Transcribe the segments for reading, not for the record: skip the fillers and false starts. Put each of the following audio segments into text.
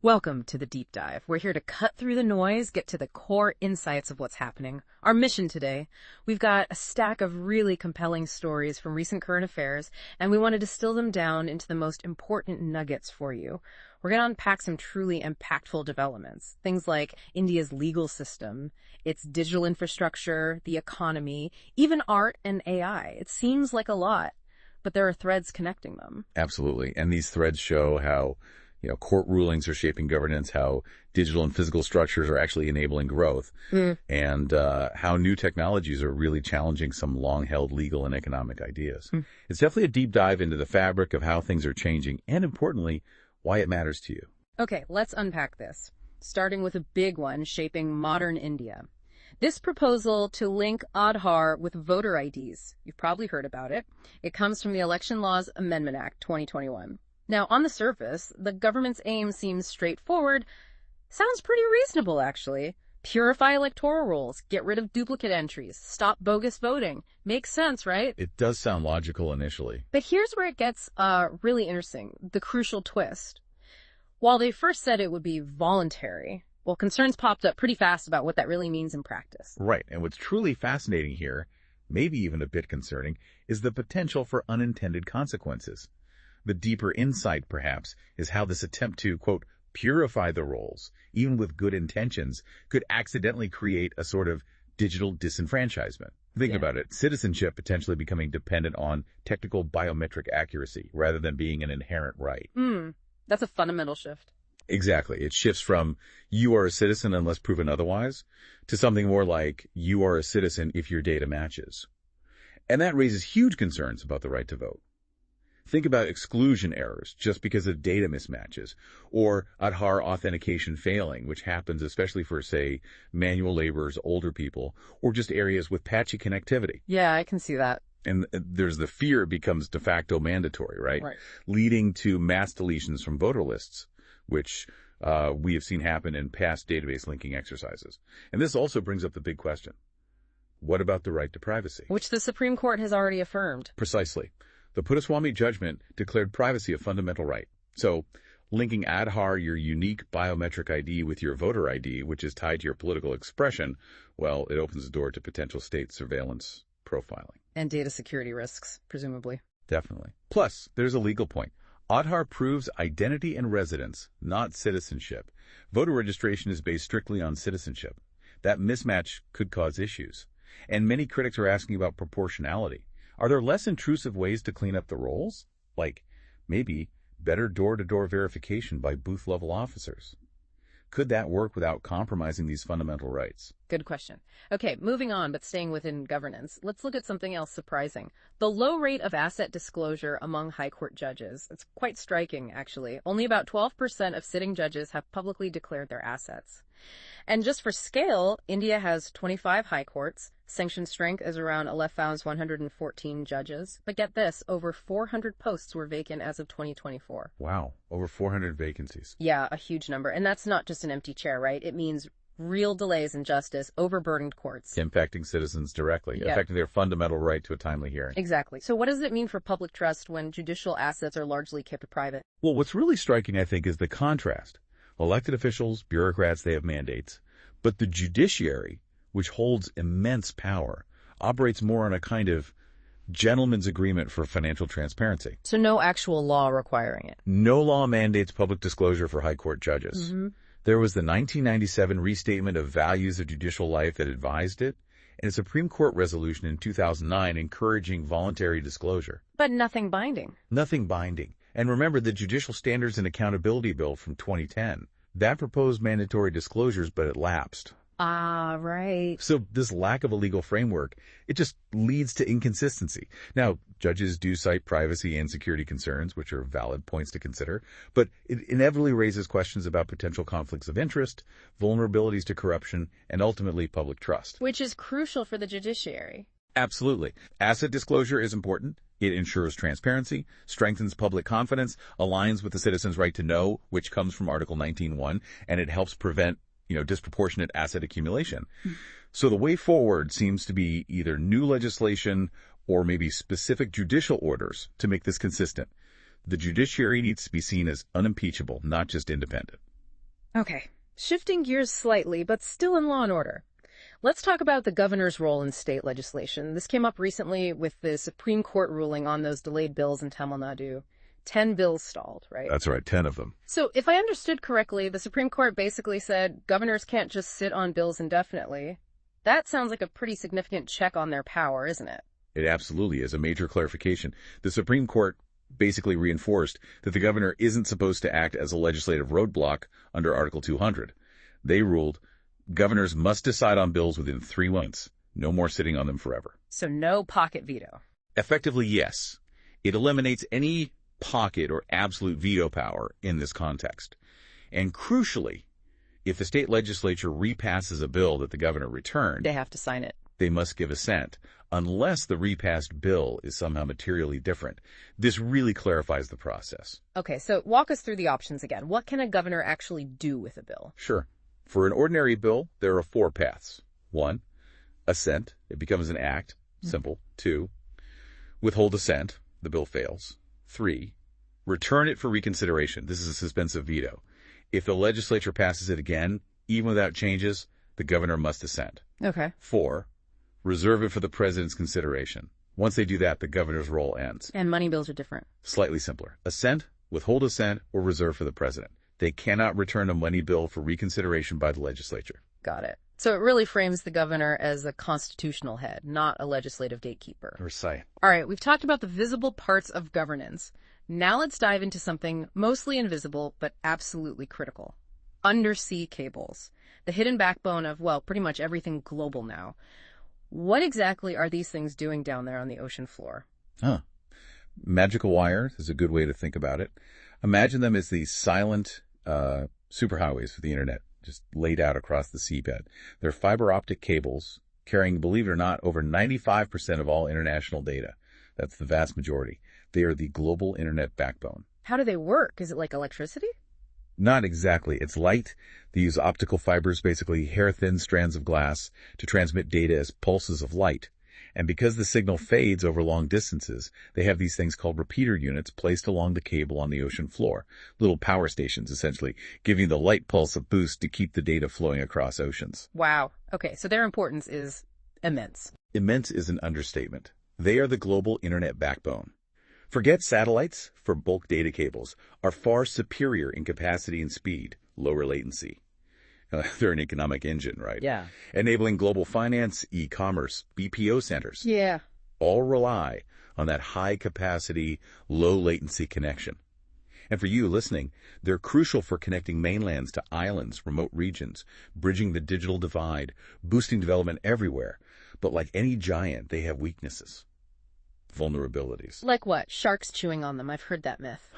Welcome to the Deep Dive. We're here to cut through the noise, get to the core insights of what's happening. Our mission today, we've got a stack of really compelling stories from recent current affairs, and we want to distill them down into the most important nuggets for you. We're going to unpack some truly impactful developments, things like India's legal system, its digital infrastructure, the economy, even art and AI. It seems like a lot, but there are threads connecting them. Absolutely. And these threads show how court rulings are shaping governance, how digital and physical structures are actually enabling growth, and how new technologies are really challenging some long-held legal and economic ideas. It's definitely a deep dive into the fabric of how things are changing, and importantly, why it matters to you. Okay, let's unpack this, starting with a big one shaping modern India. This proposal to link Aadhaar with voter IDs, you've probably heard about it. It comes from the Election Laws Amendment Act 2021. Now, on the surface, the government's aim seems straightforward. Sounds pretty reasonable, actually. Purify electoral rolls, get rid of duplicate entries, stop bogus voting. Makes sense, right? It does sound logical initially. But here's where it gets really interesting, the crucial twist. While they first said it would be voluntary, well, concerns popped up pretty fast about what that really means in practice. Right, and what's truly fascinating here, maybe even a bit concerning, is the potential for unintended consequences. The deeper insight, perhaps, is how this attempt to, quote, purify the rolls, even with good intentions, could accidentally create a sort of digital disenfranchisement. Think about it. Citizenship potentially becoming dependent on technical biometric accuracy rather than being an inherent right. That's a fundamental shift. Exactly. It shifts from you are a citizen unless proven otherwise to something more like you are a citizen if your data matches. And that raises huge concerns about the right to vote. Think about exclusion errors just because of data mismatches, or Aadhaar authentication failing, which happens especially for, say, manual laborers, older people, or just areas with patchy connectivity. Yeah, I can see that. And there's the fear it becomes de facto mandatory, right? Leading to mass deletions from voter lists, which we have seen happen in past database linking exercises. And this also brings up the big question. What about the right to privacy? Which the Supreme Court has already affirmed. Precisely. The Puttaswamy judgment declared privacy a fundamental right. So, linking Aadhaar, your unique biometric ID, with your voter ID, which is tied to your political expression, well, it opens the door to potential state surveillance profiling. And data security risks, presumably. Definitely. Plus, there's a legal point. Aadhaar proves identity and residence, not citizenship. Voter registration is based strictly on citizenship. That mismatch could cause issues. And many critics are asking about proportionality. Are there less intrusive ways to clean up the rolls? Like, maybe, better door-to-door verification by booth-level officers? Could that work without compromising these fundamental rights? Good question. Okay, moving on, but staying within governance, let's look at something else surprising. The low rate of asset disclosure among high court judges. It's quite striking, actually. Only about 12% of sitting judges have publicly declared their assets. And just for scale, India has 25 high courts. Sanction strength is around 11,114 judges. But get this, over 400 posts were vacant as of 2024. Wow, over 400 vacancies. Yeah, a huge number. And that's not just an empty chair, right? It means real delays in justice, overburdened courts. Impacting citizens directly, affecting their fundamental right to a timely hearing. Exactly. So what does it mean for public trust when judicial assets are largely kept private? Well, what's really striking, I think, is the contrast. Elected officials, bureaucrats, they have mandates. But the judiciary, which holds immense power, operates more on a kind of gentleman's agreement for financial transparency. So no actual law requiring it. No law mandates public disclosure for high court judges. There was the 1997 Restatement of Values of Judicial Life that advised it, and a Supreme Court resolution in 2009 encouraging voluntary disclosure. But nothing binding. Nothing binding. And remember the Judicial Standards and Accountability Bill from 2010. That proposed mandatory disclosures, but it lapsed. Ah, right. So this lack of a legal framework, it just leads to inconsistency. Now, judges do cite privacy and security concerns, which are valid points to consider, but it inevitably raises questions about potential conflicts of interest, vulnerabilities to corruption, and ultimately public trust. Which is crucial for the judiciary. Absolutely. Asset disclosure is important. It ensures transparency, strengthens public confidence, aligns with the citizen's right to know, which comes from Article 19.1, and it helps prevent disproportionate asset accumulation. So the way forward seems to be either new legislation or maybe specific judicial orders to make this consistent. The judiciary needs to be seen as unimpeachable, not just independent. Okay, shifting gears slightly, but still in law and order. Let's talk about the governor's role in state legislation. This came up recently with the Supreme Court ruling on those delayed bills in Tamil Nadu. 10 bills stalled, right? That's right, 10 of them. So if I understood correctly, the Supreme Court basically said governors can't just sit on bills indefinitely. That sounds like a pretty significant check on their power, isn't it? It absolutely is a major clarification. The Supreme Court basically reinforced that the governor isn't supposed to act as a legislative roadblock under Article 200. They ruled governors must decide on bills within 3 months, no more sitting on them forever. So no pocket veto. Effectively, yes. It eliminates any pocket or absolute veto power in this context. And crucially, if the state legislature repasses a bill that the governor returned, They have to sign it. they must give assent, unless the repassed bill is somehow materially different. This really clarifies the process. Okay, so walk us through the options again. What can a governor actually do with a bill? Sure. For an ordinary bill, there are 4 paths. 1, assent. It becomes an act. Simple. 2, withhold assent. The bill fails. 3, return it for reconsideration. This is a suspensive veto. If the legislature passes it again, even without changes, the governor must assent. Okay. 4, reserve it for the president's consideration. Once they do that, the governor's role ends. And money bills are different. Slightly simpler. Assent, withhold assent, or reserve for the president. They cannot return a money bill for reconsideration by the legislature. Got it. So it really frames the governor as a constitutional head, not a legislative gatekeeper. Recite. All right, we've talked about the visible parts of governance. Now let's dive into something mostly invisible, but absolutely critical. Undersea cables. The hidden backbone of, well, pretty much everything global now. What exactly are these things doing down there on the ocean floor? Magical wires is a good way to think about it. Imagine them as these silent superhighways for the internet, just laid out across the seabed. They're fiber optic cables carrying, believe it or not, over 95% of all international data. That's the vast majority. They are the global internet backbone. How do they work? Is it like electricity? Not exactly. It's light. They use optical fibers, basically hair-thin strands of glass, to transmit data as pulses of light. And because the signal fades over long distances, they have these things called repeater units placed along the cable on the ocean floor. Little power stations, essentially, giving the light pulse a boost to keep the data flowing across oceans. Wow. Okay, so their importance is immense. Immense is an understatement. They are the global internet backbone. Forget satellites, for bulk data cables are far superior in capacity and speed, lower latency. They're an economic engine, right? Yeah. Enabling global finance, e-commerce, BPO centers. Yeah. All rely on that high-capacity, low-latency connection. And for you listening, they're crucial for connecting mainlands to islands, remote regions, bridging the digital divide, boosting development everywhere. But like any giant, they have weaknesses, vulnerabilities. Like what? Sharks chewing on them. I've heard that myth.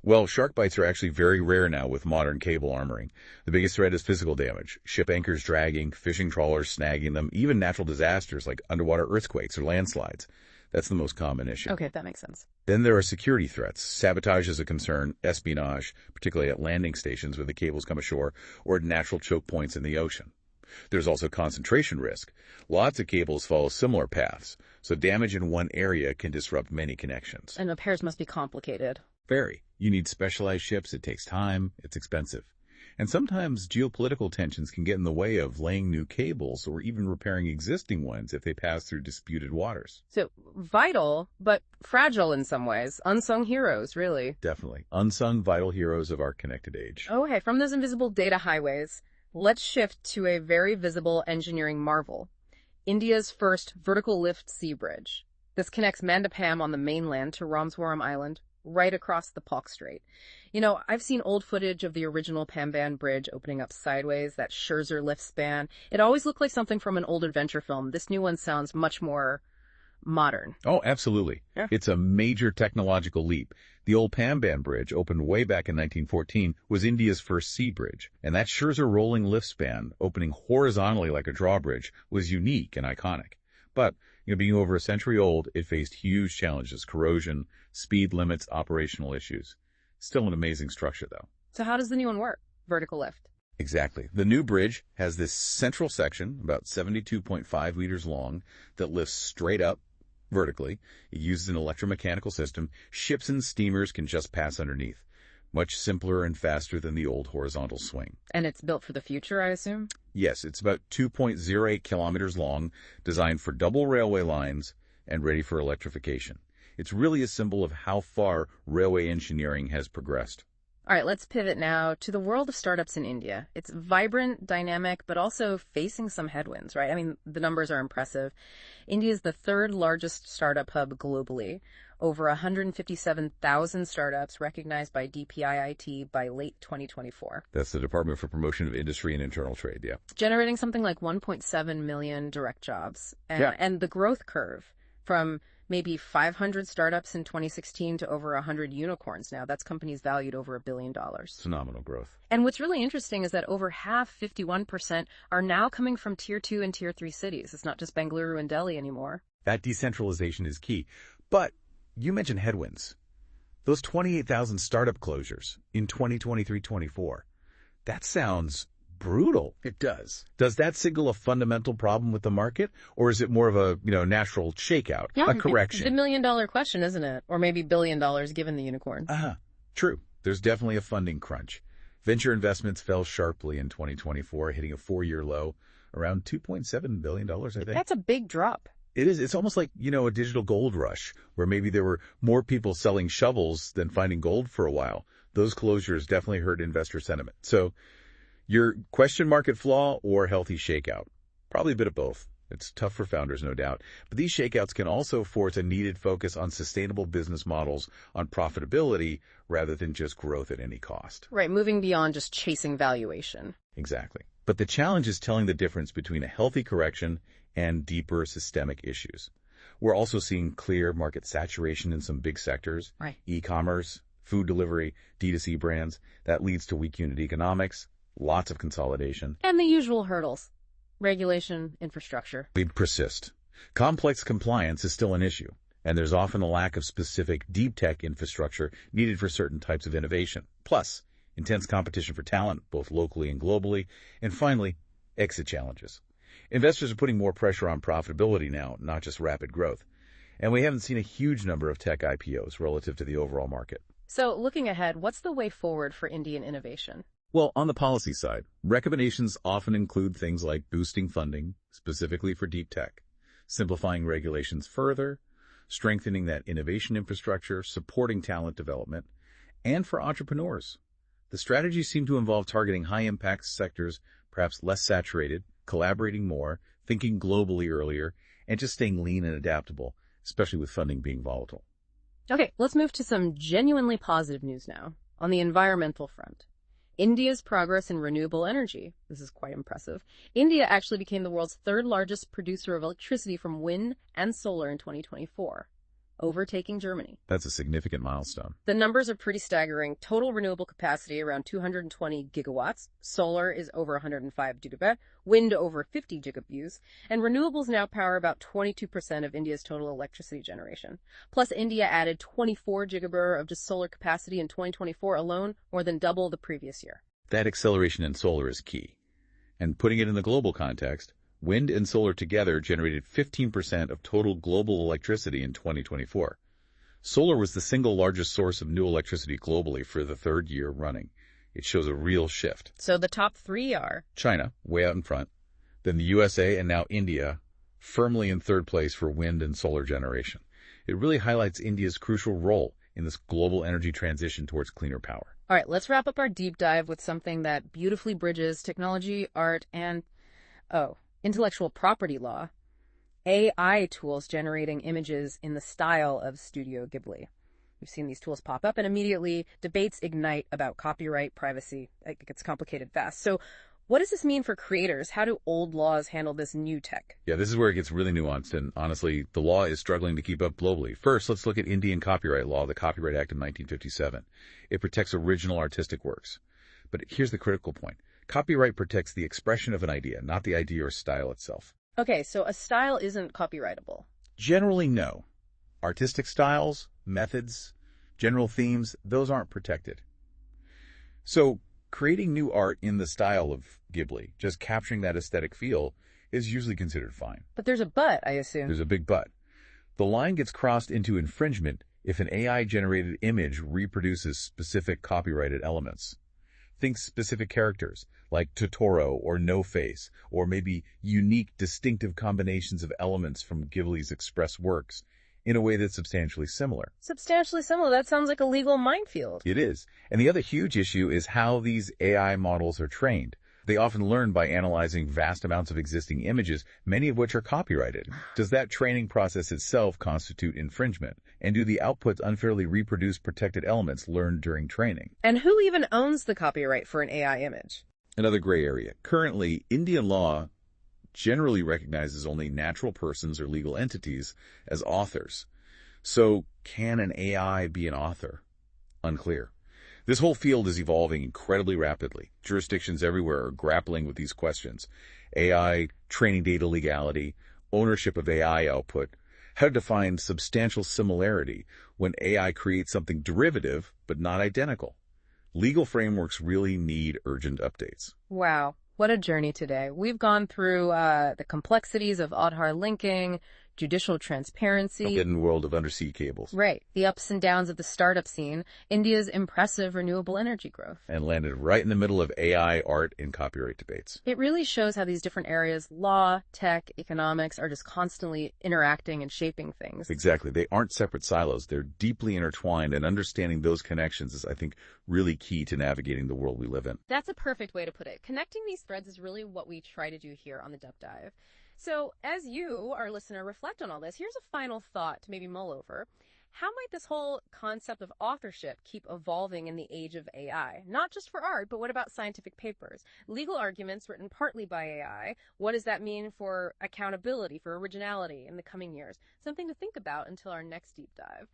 Well, shark bites are actually very rare now with modern cable armoring. The biggest threat is physical damage. Ship anchors dragging, fishing trawlers snagging them, even natural disasters like underwater earthquakes or landslides. That's the most common issue. Okay, that makes sense. Then there are security threats. Sabotage is a concern, espionage, particularly at landing stations where the cables come ashore, or at natural choke points in the ocean. There's also concentration risk. Lots of cables follow similar paths, so damage in one area can disrupt many connections. And repairs must be complicated. Very. You need specialized ships, it takes time, it's expensive. And sometimes geopolitical tensions can get in the way of laying new cables or even repairing existing ones if they pass through disputed waters. So vital, but fragile in some ways. Unsung heroes, really. Definitely. Unsung vital heroes of our connected age. Okay, from those invisible data highways, let's shift to a very visible engineering marvel. India's first vertical lift sea bridge. This connects Mandapam on the mainland to Rameswaram Island, right across the Palk Strait. You know, I've seen old footage of the original Pamban Bridge opening up sideways, that Scherzer lift span. It always looked like something from an old adventure film. This new one sounds much more modern. Oh, absolutely. Yeah. It's a major technological leap. The old Pamban Bridge, opened way back in 1914, was India's first sea bridge. And that Scherzer rolling lift span, opening horizontally like a drawbridge, was unique and iconic. But, being over a century old, it faced huge challenges: corrosion, speed limits, operational issues. Still an amazing structure, though. So how does the new one work? Vertical lift. Exactly. The new bridge has this central section, about 72.5 meters long, that lifts straight up vertically. It uses an electromechanical system. Ships and steamers can just pass underneath. much simpler and faster than the old horizontal swing. And it's built for the future, I assume? Yes, it's about 2.08 kilometers long, designed for double railway lines and ready for electrification. It's really a symbol of how far railway engineering has progressed. All right, let's pivot now to the world of startups in India. It's vibrant, dynamic, but also facing some headwinds, right? I mean, the numbers are impressive. India is the third largest startup hub globally. Over 157,000 startups recognized by DPIIT by late 2024. That's the Department for Promotion of Industry and Internal Trade, yeah. Generating something like 1.7 million direct jobs. And the growth curve from maybe 500 startups in 2016 to over 100 unicorns now. That's companies valued over $1 billion. Phenomenal growth. And what's really interesting is that over half, 51%, are now coming from Tier 2 and Tier 3 cities. It's not just Bengaluru and Delhi anymore. That decentralization is key. But you mentioned headwinds. Those 28,000 startup closures in 2023-24. That sounds brutal. It does. Does that signal a fundamental problem with the market, or is it more of a, natural shakeout, a correction? It's the million-dollar question, isn't it? Or maybe $1 billion given the unicorn. True. There's definitely a funding crunch. Venture investments fell sharply in 2024, hitting a 4-year low, around $2.7 billion, I think. That's a big drop. It is. It's almost like, a digital gold rush, where maybe there were more people selling shovels than finding gold for a while. Those closures definitely hurt investor sentiment. So, your question market flaw or healthy shakeout? Probably a bit of both. It's tough for founders, no doubt. But these shakeouts can also force a needed focus on sustainable business models, on profitability, rather than just growth at any cost. Right, moving beyond just chasing valuation. Exactly. But the challenge is telling the difference between a healthy correction and deeper systemic issues. We're also seeing clear market saturation in some big sectors. Right. E-commerce, food delivery, D2C brands. That leads to weak unit economics, lots of consolidation. And the usual hurdles. Regulation, infrastructure. They persist. Complex compliance is still an issue, and there's often a lack of specific deep tech infrastructure needed for certain types of innovation. Plus, intense competition for talent, both locally and globally. And finally, exit challenges. Investors are putting more pressure on profitability now, not just rapid growth. And we haven't seen a huge number of tech IPOs relative to the overall market. So, looking ahead, what's the way forward for Indian innovation? Well, on the policy side, recommendations often include things like boosting funding, specifically for deep tech, simplifying regulations further, strengthening that innovation infrastructure, supporting talent development, and for entrepreneurs. The strategies seem to involve targeting high-impact sectors, perhaps less saturated, collaborating more, thinking globally earlier, and just staying lean and adaptable, especially with funding being volatile. Okay, let's move to some genuinely positive news now. On the environmental front, India's progress in renewable energy. This is quite impressive. India actually became the world's third largest producer of electricity from wind and solar in 2024, overtaking Germany. That's a significant milestone. The numbers are pretty staggering. Total renewable capacity around 220 gigawatts. Solar is over 105 gigawatt, wind over 50 gigaviews, and renewables now power about 22% of India's total electricity generation. Plus, India added 24 gigawatt of just solar capacity in 2024 alone, more than double the previous year. That acceleration in solar is key. And putting it in the global context, wind and solar together generated 15% of total global electricity in 2024. Solar was the single largest source of new electricity globally for the third year running. It shows a real shift. So the top three are China, way out in front, then the USA, and now India, firmly in third place for wind and solar generation. It really highlights India's crucial role in this global energy transition towards cleaner power. All right, let's wrap up our deep dive with something that beautifully bridges technology, art, and, intellectual property law. AI tools generating images in the style of Studio Ghibli. We've seen these tools pop up, and immediately debates ignite about copyright, privacy. It gets complicated fast. So what does this mean for creators? How do old laws handle this new tech? Yeah, this is where it gets really nuanced, and honestly, the law is struggling to keep up globally. First, let's look at Indian copyright law, the Copyright Act of 1957. It protects original artistic works. But here's the critical point. Copyright protects the expression of an idea, not the idea or style itself. Okay, so a style isn't copyrightable. Generally, no. Artistic styles, methods, general themes, those aren't protected. So, creating new art in the style of Ghibli, just capturing that aesthetic feel, is usually considered fine. But there's a but, I assume. There's a big but. The line gets crossed into infringement If an AI-generated image reproduces specific copyrighted elements, think specific characters like Totoro or No Face, or maybe unique, distinctive combinations of elements from Ghibli's Express works in a way that's substantially similar. Substantially similar. That sounds like a legal minefield. It is. And the other huge issue is how these AI models are trained. They often learn by analyzing vast amounts of existing images, many of which are copyrighted. Does that training process itself constitute infringement? And do the outputs unfairly reproduce protected elements learned during training? And who even owns the copyright for an AI image? Another gray area. Currently, Indian law generally recognizes only natural persons or legal entities as authors. So, can an AI be an author? Unclear. This whole field is evolving incredibly rapidly. Jurisdictions everywhere are grappling with these questions. AI, training data legality, ownership of AI output, how to define substantial similarity when AI creates something derivative but not identical. Legal frameworks really need urgent updates. Wow, what a journey today. We've gone through the complexities of Aadhaar linking, judicial transparency. Hidden world of undersea cables. Right, the ups and downs of the startup scene, India's impressive renewable energy growth. And landed right in the middle of AI, art, and copyright debates. It really shows how these different areas, law, tech, economics, are just constantly interacting and shaping things. Exactly. They aren't separate silos. They're deeply intertwined, and understanding those connections is, I think, really key to navigating the world we live in. That's a perfect way to put it. Connecting these threads is really what we try to do here on the Deep Dive. So as you, our listener, reflect on all this, here's a final thought to maybe mull over. How might this whole concept of authorship keep evolving in the age of AI? Not just for art, but what about scientific papers? Legal arguments written partly by AI. What does that mean for accountability, for originality in the coming years? Something to think about until our next deep dive.